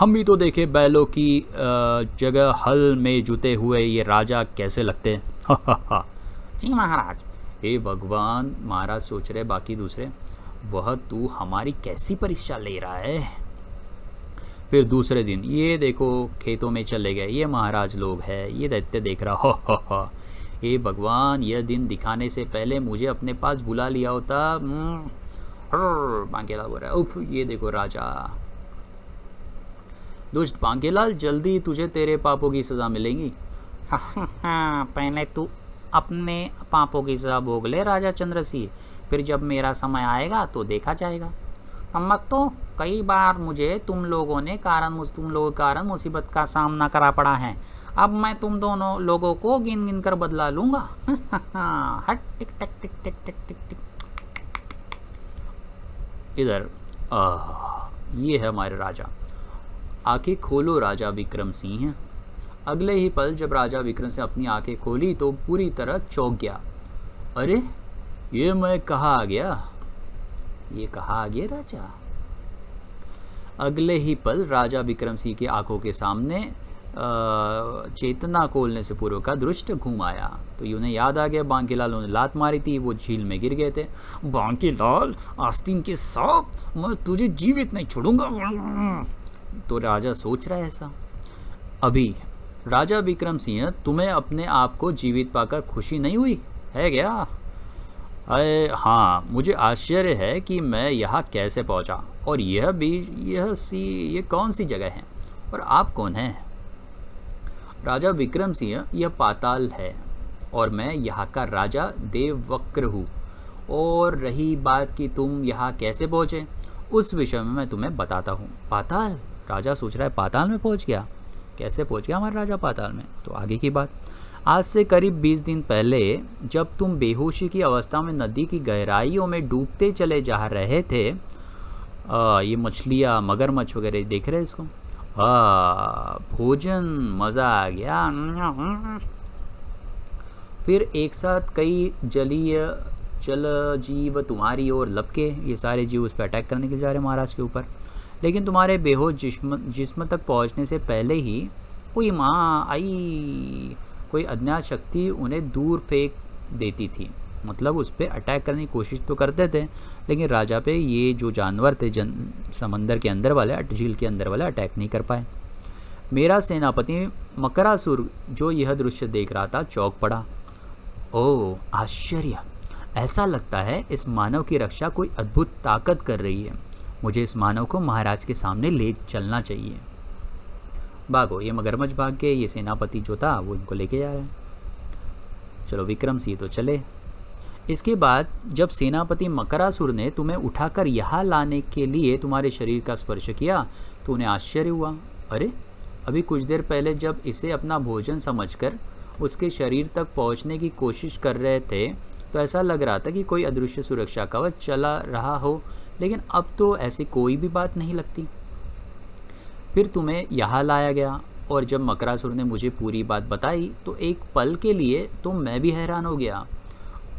हम भी तो देखे बैलों की जगह हल में जुते हुए ये राजा कैसे लगते हैं। जी महाराज। हे भगवान, महाराज सोच रहे, बाकी दूसरे, वह तू हमारी कैसी परीक्षा ले रहा है। फिर दूसरे दिन ये देखो खेतों में चले गए, ये महाराज लोग हैं, ये दैत्य देख रहा। हो हे भगवान, यह दिन दिखाने से पहले मुझे अपने पास बुला लिया होता। बांकेलाल बोल रहा है, उफ, ये देखो राजा। दुष्ट बांकेलाल, जल्दी तुझे तेरे पापों की सजा मिलेगी। पहले तू अपने पापों की सजा भोग ले राजा चंद्रसिंह, फिर जब मेरा समय आएगा तो देखा जाएगा। मत तो कई बार मुझे तुम लोगों के कारण मुसीबत का सामना करा पड़ा है। अब मैं तुम दोनों लोगों को गिन गिन कर बदला लूंगा। हट, टिक टक टिक टिक टिक टिक टिक। इधर ये है हमारे राजा। आंखें खोलो राजा विक्रम सिंह। अगले ही पल जब राजा विक्रम सिंह अपनी आंखें खोली तो पूरी तरह चौंक गया। अरे, ये मैं कहाँ आ गया? ये कहाँ आ गया राजा? अगले ही पल राजा विक्रम सिंह की आंखों के सामने चेतना खोलने से पूर्व का दृश्य घूम आया। तो उन्हें याद आ गया, बांकेलाल ने लात मारी थी, वो झील में गिर गए थे। बांकेलाल, आस्तीन के सांप, मैं तुझे जीवित नहीं छोड़ूंगा। तो राजा सोच रहा है ऐसा। अभी राजा विक्रम सिंह, तुम्हें अपने आप को जीवित पाकर खुशी नहीं हुई है क्या? अरे हाँ, मुझे आश्चर्य है कि मैं यहाँ कैसे पहुँचा, और ये कौन सी जगह है, और आप कौन हैं? राजा विक्रम सिंह, यह पाताल है और मैं यहाँ का राजा देववक्र हूँ। और रही बात कि तुम यहाँ कैसे पहुँचे, उस विषय में मैं तुम्हें बताता हूँ। पाताल? राजा सोच रहा है पाताल में पहुँच गया, कैसे पहुँच गया हमारा राजा पाताल में? तो आगे की बात। आज से करीब 20 दिन पहले जब तुम बेहोशी की अवस्था में नदी की गहराइयों में डूबते चले जा रहे थे, ये मछलियाँ, मगरमच्छ वगैरह देख रहे हैं इसको, भोजन, मज़ा आ गया। फिर एक साथ कई जल जीव तुम्हारी ओर लपके। ये सारे जीव उस पर अटैक करने के लिए जा रहे महाराज के ऊपर, लेकिन तुम्हारे बेहोश जिस्म तक पहुंचने से पहले ही कोई माँ आई, कोई अज्ञात शक्ति उन्हें दूर फेंक देती थी। मतलब उस पर अटैक करने की कोशिश तो करते थे, लेकिन राजा पे ये जो जानवर थे, समंदर के अंदर वाले, झील के अंदर वाले, अटैक नहीं कर पाए। मेरा सेनापति मकरासुर जो यह दृश्य देख रहा था चौंक पड़ा। ओह आश्चर्य, ऐसा लगता है इस मानव की रक्षा कोई अद्भुत ताकत कर रही है। मुझे इस मानव को महाराज के सामने ले चलना चाहिए। भागो। ये मगरमच्छ भाग के, ये सेनापति जो था वो इनको लेके जा रहा है। चलो विक्रम सिंह तो चले। इसके बाद जब सेनापति मकरासुर ने तुम्हें उठाकर यहाँ लाने के लिए तुम्हारे शरीर का स्पर्श किया तो उन्हें आश्चर्य हुआ। अरे, अभी कुछ देर पहले जब इसे अपना भोजन समझकर उसके शरीर तक पहुँचने की कोशिश कर रहे थे तो ऐसा लग रहा था कि कोई अदृश्य सुरक्षा कवच चला रहा हो, लेकिन अब तो ऐसी कोई भी बात नहीं लगती। फिर तुम्हें यहाँ लाया गया और जब मकरासुर ने मुझे पूरी बात बताई तो एक पल के लिए तो मैं भी हैरान हो गया।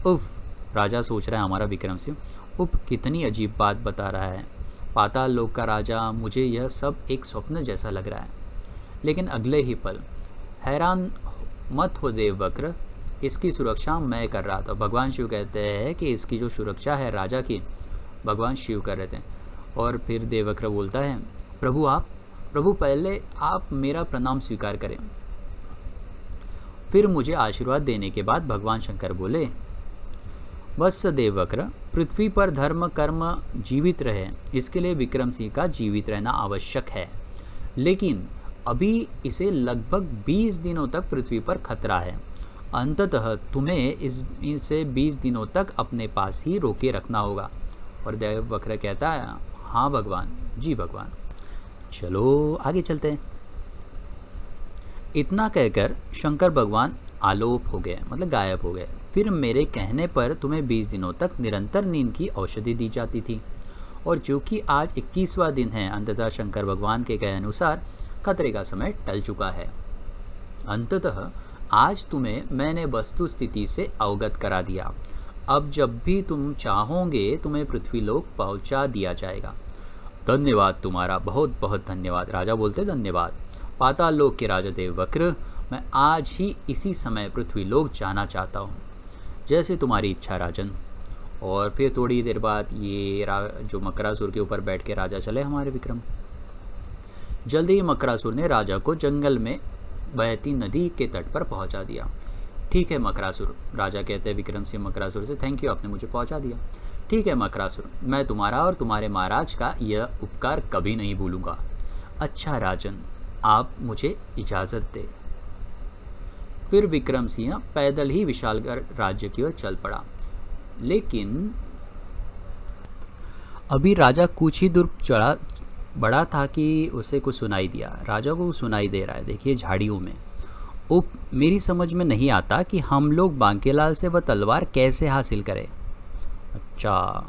उफ, राजा सोच रहा है हमारा विक्रम सिंह, उफ, कितनी अजीब बात बता रहा है। पाताल लोक का राजा, मुझे यह सब एक स्वप्न जैसा लग रहा है। लेकिन अगले ही पल, हैरान मत हो देववक्र, इसकी सुरक्षा मैं कर रहा था। भगवान शिव कहते हैं कि इसकी जो सुरक्षा है राजा की, भगवान शिव कर रहे थे। और फिर देववक्र बोलता है, प्रभु पहले आप मेरा प्रणाम स्वीकार करें। फिर मुझे आशीर्वाद देने के बाद भगवान शंकर बोले, वत्स देववक्र, पृथ्वी पर धर्म कर्म जीवित रहे, इसके लिए विक्रम सिंह का जीवित रहना आवश्यक है, लेकिन अभी इसे लगभग 20 दिनों तक पृथ्वी पर खतरा है। अंततः तुम्हें इसे 20 दिनों तक अपने पास ही रोके रखना होगा। और देववक्र कहता है, हाँ भगवान, जी भगवान। चलो आगे चलते हैं। इतना कहकर शंकर भगवान आलोप हो गए, मतलब गायब हो गए। फिर मेरे कहने पर तुम्हें 20 दिनों तक निरंतर नींद की औषधि दी जाती थी, और जो कि आज 21वां दिन है, अंततः शंकर भगवान के कहे अनुसार खतरे का समय टल चुका है। अंततः आज तुम्हें मैंने वस्तु स्थिति से अवगत करा दिया। अब जब भी तुम चाहोगे तुम्हें पृथ्वीलोक पहुंचा दिया जाएगा। धन्यवाद तुम्हारा, बहुत बहुत धन्यवाद। राजा बोलते, धन्यवाद पाताल लोक के राजा देववक्र, मैं आज ही इसी समय पृथ्वीलोक जाना चाहता हूँ। जैसे तुम्हारी इच्छा राजन। और फिर थोड़ी देर बाद ये जो मकरासुर के ऊपर बैठ के राजा चले हमारे विक्रम। जल्दी ही मकरासुर ने राजा को जंगल में बहती नदी के तट पर पहुंचा दिया। ठीक है मकरासुर, राजा कहते हैं विक्रम सिंह मकरासुर से, थैंक यू, आपने मुझे पहुंचा दिया। ठीक है मकरासुर, मैं तुम्हारा और तुम्हारे महाराज का यह उपकार कभी नहीं भूलूंगा। अच्छा राजन, आप मुझे इजाज़त दे। फिर विक्रम सिंह पैदल ही विशालगढ़ राज्य की ओर चल पड़ा। लेकिन अभी राजा कुछ ही दूर बढ़ा था कि उसे कुछ सुनाई दिया। राजा को सुनाई दे रहा है, देखिए झाड़ियों में। मेरी समझ में नहीं आता कि हम लोग बांकेलाल से वह तलवार कैसे हासिल करें। अच्छा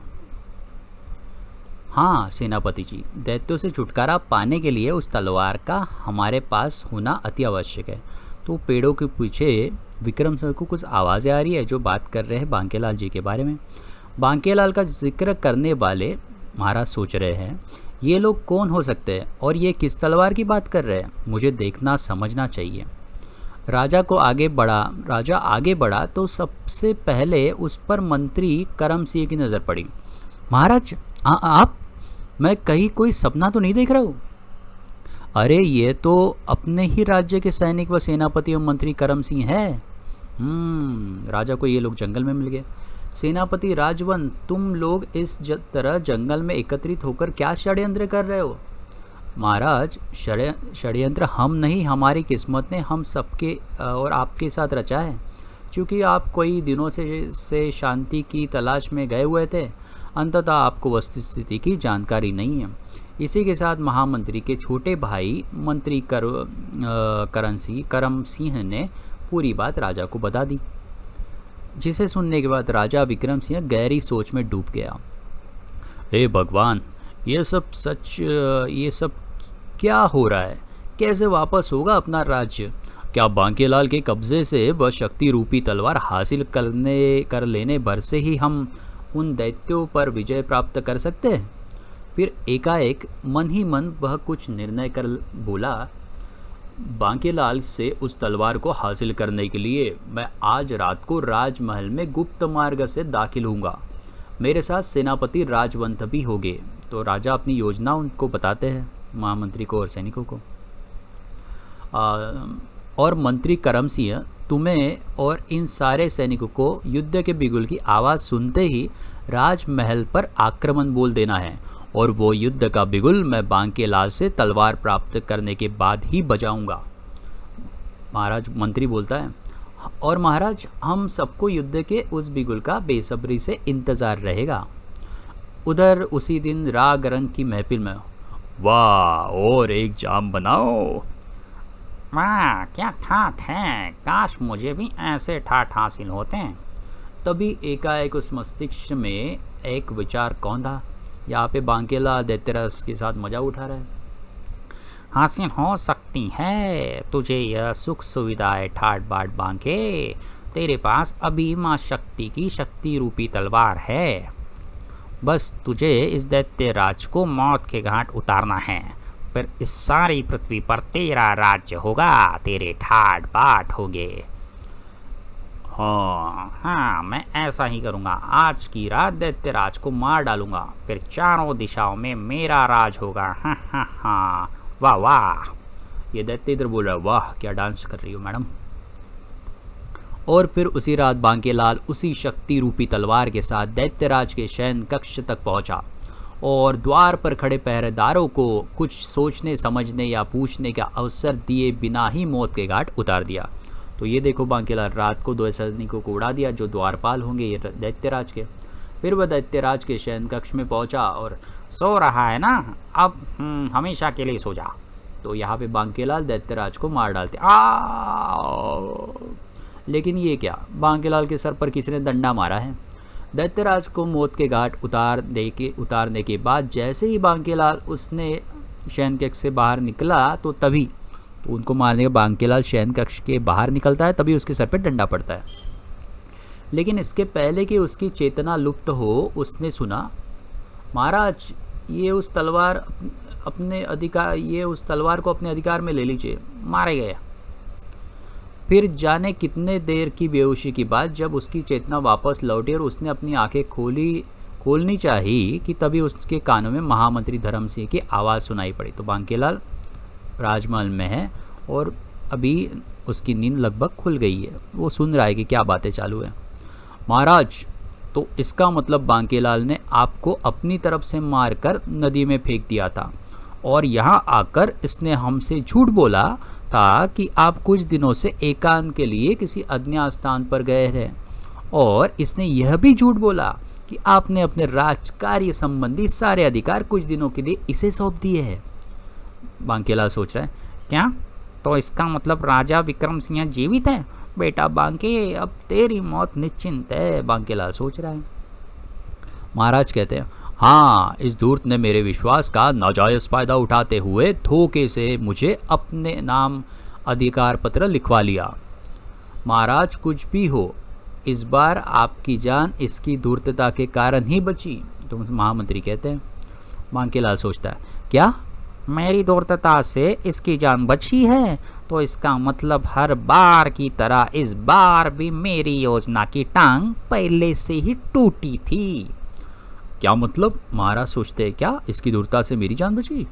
हाँ सेनापति जी, दैत्यों से छुटकारा पाने के लिए उस तलवार का हमारे पास होना अति आवश्यक है। तो पेड़ों के पीछे विक्रम सिंह को कुछ आवाज़ें आ रही है जो बात कर रहे हैं बांकेलाल जी के बारे में। बांकेलाल का जिक्र करने वाले महाराज सोच रहे हैं, ये लोग कौन हो सकते हैं और ये किस तलवार की बात कर रहे हैं, मुझे देखना समझना चाहिए। राजा आगे बढ़ा तो सबसे पहले उस पर मंत्री करम सिंह की नज़र पड़ी। महाराज आप, मैं कहीं कोई सपना तो नहीं देख रहा हूँ? अरे ये तो अपने ही राज्य के सैनिक व सेनापति एवं मंत्री करम सिंह है। राजा को ये लोग जंगल में मिल गए। सेनापति राजवन, तुम लोग इस तरह जंगल में एकत्रित होकर क्या षड्यंत्र कर रहे हो? महाराज, षड्यंत्र हम नहीं, हमारी किस्मत ने हम सबके और आपके साथ रचा है। क्योंकि आप कई दिनों से शांति की तलाश में गए हुए थे, अंततः आपको वस्तुस्थिति की जानकारी नहीं है। इसी के साथ महामंत्री के छोटे भाई मंत्री करम सिंह ने पूरी बात राजा को बता दी, जिसे सुनने के बाद राजा विक्रम सिंह गहरी सोच में डूब गया। हे भगवान, ये सब क्या हो रहा है? कैसे वापस होगा अपना राज्य? क्या बांकेलाल के कब्जे से वह शक्ति रूपी तलवार हासिल कर लेने भर से ही हम उन दैत्यों पर विजय प्राप्त कर सकते हैं? फिर एकाएक मन ही मन वह कुछ निर्णय कर बोला, बांकेलाल से उस तलवार को हासिल करने के लिए मैं आज रात को राजमहल में गुप्त मार्ग से दाखिल होऊंगा। मेरे साथ सेनापति राजवंत भी होंगे। तो राजा अपनी योजना उनको बताते हैं, महामंत्री को और सैनिकों को। और मंत्री करम सिंह, तुम्हें और इन सारे सैनिकों को युद्ध के बिगुल की आवाज़ सुनते ही राजमहल पर आक्रमण बोल देना है, और वो युद्ध का बिगुल मैं बांकेलाल से तलवार प्राप्त करने के बाद ही बजाऊंगा। महाराज, मंत्री बोलता है, और महाराज हम सबको युद्ध के उस बिगुल का बेसब्री से इंतज़ार रहेगा। उधर उसी दिन राग रंग की महफिल में, वाह और एक जाम बनाओ। वाह क्या ठाठ है, काश मुझे भी ऐसे ठाठ हासिल होते हैं। तभी एकाएक उस मस्तिष्क में एक विचार कौंधा। यहाँ पे बांकेला दैत्यरस के साथ मजा उठा रहा है। हासिल हो सकती है तुझे यह सुख सुविधाएं ठाट बाट बांके। तेरे पास अभी माँ शक्ति की शक्ति रूपी तलवार है। बस तुझे इस दैत्य राज को मौत के घाट उतारना है, फिर इस सारी पृथ्वी पर तेरा राज्य होगा, तेरे ठाट बाट होंगे। हाँ, मैं ऐसा ही करूँगा। आज की रात दैत्य राज को मार डालूंगा, फिर चारों दिशाओं में मेरा राज होगा। हाँ हाँ हाँ, वाह वाह। ये दैत्य इधर बोल रहा है, वाह क्या डांस कर रही हो मैडम। और फिर उसी रात बांकेलाल उसी शक्ति रूपी तलवार के साथ दैत्यराज के शयन कक्ष तक पहुंचा और द्वार पर खड़े पहरेदारों को कुछ सोचने समझने या पूछने का अवसर दिए बिना ही मौत के घाट उतार दिया। तो ये देखो बांकेलाल रात को 2 सैनिकों को उड़ा दिया जो द्वारपाल होंगे ये दैत्यराज के। फिर वह दैत्यराज के शयन कक्ष में पहुंचा और सो रहा है ना, अब हमेशा के लिए सो जा। तो यहाँ पे बांकेलाल दैत्यराज को मार डालते। लेकिन ये क्या, बांकेलाल के सर पर किसी ने डंडा मारा है। दैत्यराज को मौत के घाट उतारने के बाद जैसे ही बांकेलाल उसने शयन कक्ष से बाहर निकला तो तभी उनको मारने के बांकेलाल शयन कक्ष के बाहर निकलता है, तभी उसके सर पर डंडा पड़ता है। लेकिन इसके पहले कि उसकी चेतना लुप्त हो उसने सुना, महाराज ये उस तलवार को अपने अधिकार में ले लीजिए। मारे गए। फिर जाने कितने देर की बेहोशी के बाद जब उसकी चेतना वापस लौटी और उसने अपनी आंखें खोलनी चाहिए कि तभी उसके कानों में महामंत्री धर्म सिंह की आवाज़ सुनाई पड़ी। तो बांकेलाल राजमहल में है और अभी उसकी नींद लगभग खुल गई है, वो सुन रहा है कि क्या बातें चालू है। महाराज, तो इसका मतलब बांकेलाल ने आपको अपनी तरफ से मारकर नदी में फेंक दिया था और यहाँ आकर इसने हमसे झूठ बोला था कि आप कुछ दिनों से एकांत के लिए किसी अज्ञात स्थान पर गए थे और इसने यह भी झूठ बोला कि आपने अपने राजकार्य संबंधी सारे अधिकार कुछ दिनों के लिए इसे सौंप दिए हैं। बांकेलाल सोच रहा है, क्या? तो इसका मतलब राजा विक्रम सिंह जीवित है? बेटा बांके, अब तेरी मौत निश्चिंत है, बांकेलाल सोच रहा है। महाराज कहते हैं, हाँ, इस धूर्त ने मेरे विश्वास का नाजायज फायदा उठाते हुए धोखे से मुझे अपने नाम अधिकार पत्र लिखवा लिया। महाराज, कुछ भी हो, इस बार आपकी जान इसकी धूर्तता के कारण ही बची। तो महामंत्री कहते हैं। बांकेलाल सोचता है, क्या मेरी धूर्तता से इसकी जान बची है? तो इसका मतलब हर बार की तरह इस बार भी मेरी योजना की टांग पहले से ही टूटी थी। क्या मतलब? महाराज सोचते हैं, क्या इसकी धूर्तता से मेरी जान बची?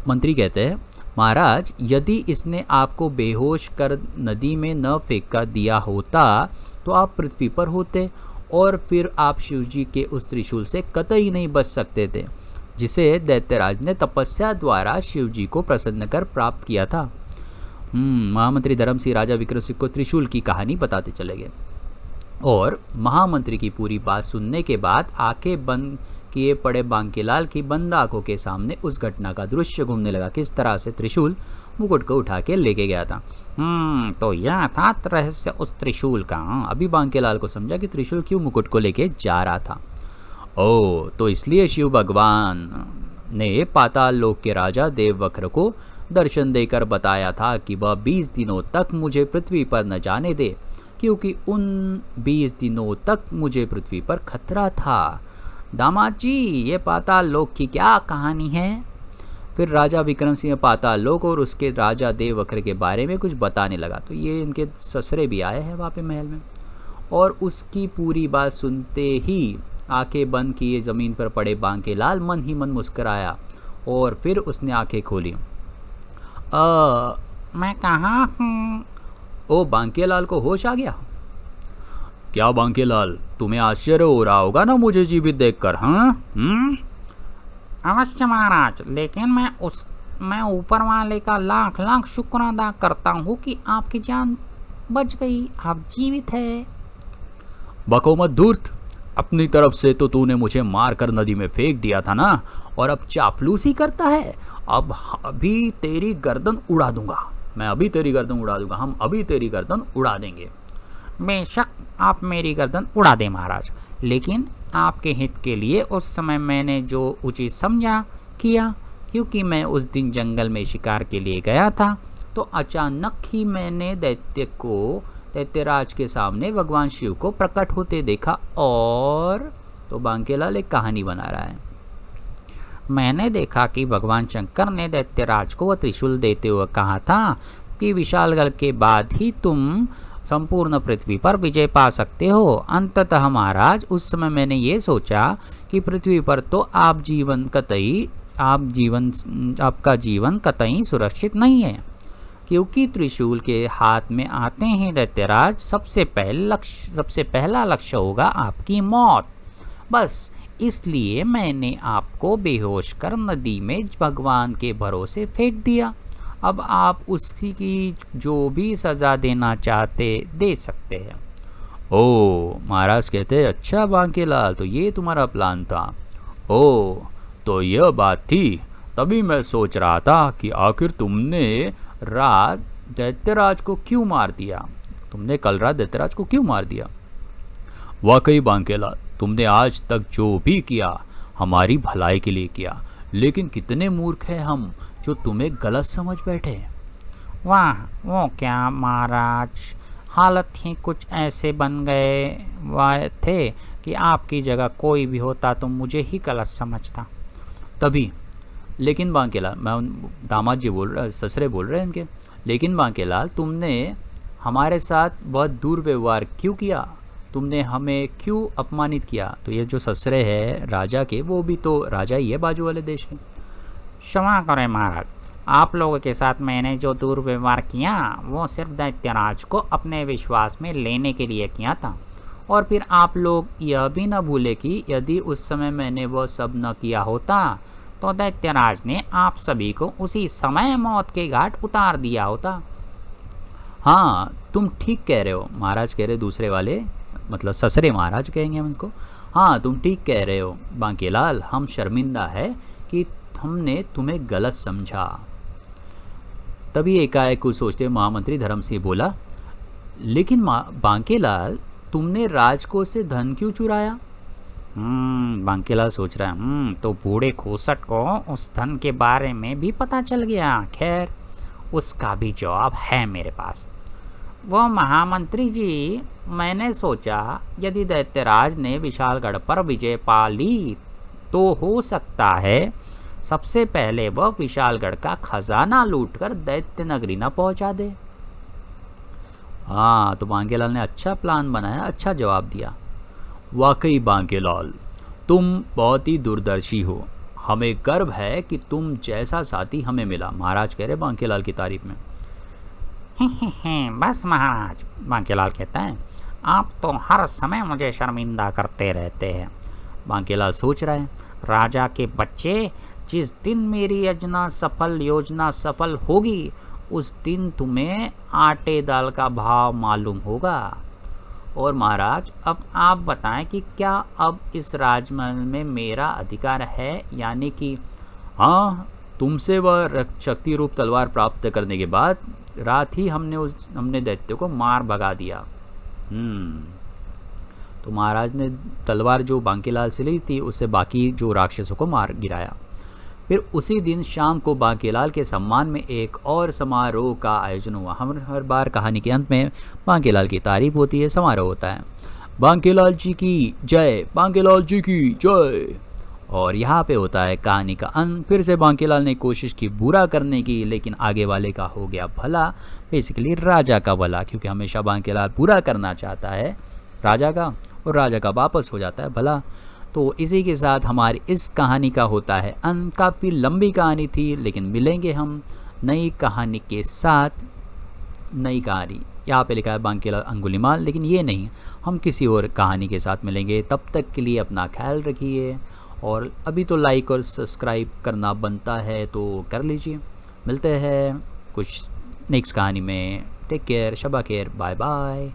मंत्री कहते हैं, महाराज, यदि इसने आपको बेहोश कर नदी में न फेंक दिया होता तो आप पृथ्वी पर होते और फिर आप शिवजी के उस त्रिशूल से कतई नहीं बच सकते थे जिसे दैत्यराज ने तपस्या द्वारा शिवजी को प्रसन्न कर प्राप्त किया था। महामंत्री धर्म सिंह राजा विक्रम सिंह को त्रिशूल की कहानी बताते चले गए और महामंत्री की पूरी बात सुनने के बाद आंखें बंद किए पड़े बांकेलाल की बंद आंखों के सामने उस घटना का दृश्य घूमने लगा, किस तरह से त्रिशूल मुकुट को उठा के लेके गया था। तो यह था रहस्य उस त्रिशूल का। अभी बांकेलाल को समझा कि त्रिशूल क्यों मुकुट को लेके जा रहा था। ओ, तो इसलिए शिव भगवान ने पाताल लोक के राजा देववक्र को दर्शन देकर बताया था कि वह 20 दिनों तक मुझे पृथ्वी पर न जाने दे, क्योंकि उन 20 दिनों तक मुझे पृथ्वी पर खतरा था। दामाद जी, ये पाताल लोक की क्या कहानी है? फिर राजा विक्रम सिंह पाताल लोक और उसके राजा देववक्र के बारे में कुछ बताने लगा। तो ये इनके ससुरे भी आए हैं वहाँ पे महल में और उसकी पूरी बात सुनते ही आंखें बंद किए ज़मीन पर पड़े बांकेलाल मन ही मन मुस्कराया और फिर उसने आंखें खोली। मैं कहाँ हूँ? ओ, बांकेलाल को होश आ गया। क्या बांकेलाल, तुम्हें आश्चर्य हो रहा होगा ना मुझे जीवित देखकर? हाँ, अवश्य महाराज, लेकिन मैं ऊपर वाले का लाख लाख शुक्र अदा करता हूँ कि आपकी जान बच गई, आप जीवित है। बको मत धूर्त, अपनी तरफ से तो तूने मुझे मारकर नदी में फेंक दिया था ना, और अब चापलूसी करता है। अब अभी तेरी गर्दन उड़ा दूंगा, मैं अभी तेरी गर्दन उड़ा दूंगा, हम अभी तेरी गर्दन उड़ा देंगे। बेशक आप मेरी गर्दन उड़ा दें महाराज, लेकिन आपके हित के लिए उस समय मैंने जो उचित समझा किया, क्योंकि मैं उस दिन जंगल में शिकार के लिए गया था तो अचानक ही मैंने दैत्यराज के सामने भगवान शिव को प्रकट होते देखा। और तो बांकेलाल एक कहानी बना रहा है। मैंने देखा कि भगवान शंकर ने दैत्यराज को वह त्रिशूल देते हुए कहा था कि विशालगढ़ के बाद ही तुम संपूर्ण पृथ्वी पर विजय पा सकते हो। अंततः महाराज, उस समय मैंने ये सोचा कि पृथ्वी पर तो आपका जीवन कतई सुरक्षित नहीं है, क्योंकि त्रिशूल के हाथ में आते ही दैत्यराज सबसे पहला लक्ष्य होगा आपकी मौत। बस इसलिए मैंने आपको बेहोश कर नदी में भगवान के भरोसे फेंक दिया। अब आप उसकी की जो भी सज़ा देना चाहते दे सकते हैं। ओ, महाराज कहते, अच्छा बांकेलाल, तो ये तुम्हारा प्लान था। ओ, तो यह बात थी। तभी मैं सोच रहा था कि आखिर तुमने रात दैत्यराज को क्यों मार दिया। तुमने कल रात दैत्यराज को क्यों मार दिया। वाकई बांकेलाल, तुमने आज तक जो भी किया हमारी भलाई के लिए किया, लेकिन कितने मूर्ख हैं हम जो तुम्हें गलत समझ बैठे। वाह, वो क्या महाराज, हालत ही कुछ ऐसे बन गए थे कि आपकी जगह कोई भी होता तो मुझे ही गलत समझता। तभी लेकिन बांकेलाल, मैं दामाद जी बोल रहा, ससुरे बोल रहे हैं इनके, लेकिन बांकेलाल तुमने हमारे साथ बहुत दुर्व्यवहार क्यों किया, तुमने हमें क्यों अपमानित किया। तो ये जो ससुरे हैं राजा के, वो भी तो राजा ही है बाजू वाले देश में। क्षमा करें महाराज, आप लोगों के साथ मैंने जो दुर्व्यवहार किया वो सिर्फ दैत्यराज को अपने विश्वास में लेने के लिए किया था। और फिर आप लोग यह भी न भूले कि यदि उस समय मैंने वह सब न किया होता तो दैत्यराज ने आप सभी को उसी समय मौत के घाट उतार दिया होता। हाँ, तुम ठीक कह रहे हो, महाराज कह रहे दूसरे वाले, मतलब ससरे महाराज कहेंगे हम इसको। हाँ, तुम ठीक कह रहे हो बांकेलाल, हम शर्मिंदा है कि हमने तुम्हें गलत समझा। तभी एकाएक कुछ सोचते महामंत्री धर्म सिंह बोला, लेकिन बांकेलाल, तुमने राजकोष से धन क्यों चुराया। बांकेलाल सोच रहा है, तो बूढ़े खोसट को उस धन के बारे में भी पता चल गया। खैर, उसका भी जवाब है मेरे पास। वो महामंत्री जी, मैंने सोचा यदि दैत्यराज ने विशालगढ़ पर विजय पा ली तो हो सकता है सबसे पहले वह विशालगढ़ का खजाना लूटकर दैत्य नगरी न पहुंचा दे। हाँ, तो बांकेलाल ने अच्छा प्लान बनाया, अच्छा जवाब दिया। वाकई बांकेलाल, तुम बहुत ही दूरदर्शी हो। हमें गर्व है कि तुम जैसा साथी हमें मिला। महाराज कह रहे बांकेलाल की तारीफ में। बस महाराज, बांकेलाल कहता है, आप तो हर समय मुझे शर्मिंदा करते रहते हैं। बांकेलाल सोच रहा है, राजा के बच्चे, जिस दिन मेरी योजना सफल होगी उस दिन तुम्हें आटे दाल का भाव मालूम होगा। और महाराज, अब आप बताएं कि क्या अब इस राजमहल में मेरा अधिकार है, यानी कि। हाँ, तुमसे वह शक्ति रूप तलवार प्राप्त करने के बाद रात ही हमने दैत्य को मार भगा दिया। तो महाराज ने तलवार जो बांकेलाल से ली थी उससे बाकी जो राक्षसों को मार गिराया। फिर उसी दिन शाम को बांकेलाल के सम्मान में एक और समारोह का आयोजन हुआ। हर बार कहानी के अंत में बांकेलाल की तारीफ होती है, समारोह होता है। बांकेलाल जी की जय, बांकेलाल जी की जय। और यहाँ पे होता है कहानी का अंत। फिर से बांकेलाल ने कोशिश की बुरा करने की, लेकिन आगे वाले का हो गया भला, बेसिकली राजा का भला, क्योंकि हमेशा बांकेलाल बुरा करना चाहता है राजा का, और राजा का वापस हो जाता है भला। तो इसी के साथ हमारी इस कहानी का होता है अंत। काफ़ी लंबी कहानी थी, लेकिन मिलेंगे हम नई कहानी के साथ। नई कहानी यहाँ पे लिखा है बांकेलाल अंगुलीमाल, लेकिन ये नहीं, हम किसी और कहानी के साथ मिलेंगे। तब तक के लिए अपना ख्याल रखिए, और अभी तो लाइक और सब्सक्राइब करना बनता है तो कर लीजिए। मिलते हैं कुछ नेक्स्ट कहानी में। टेक केयर, शबा केयर, बाय बाय।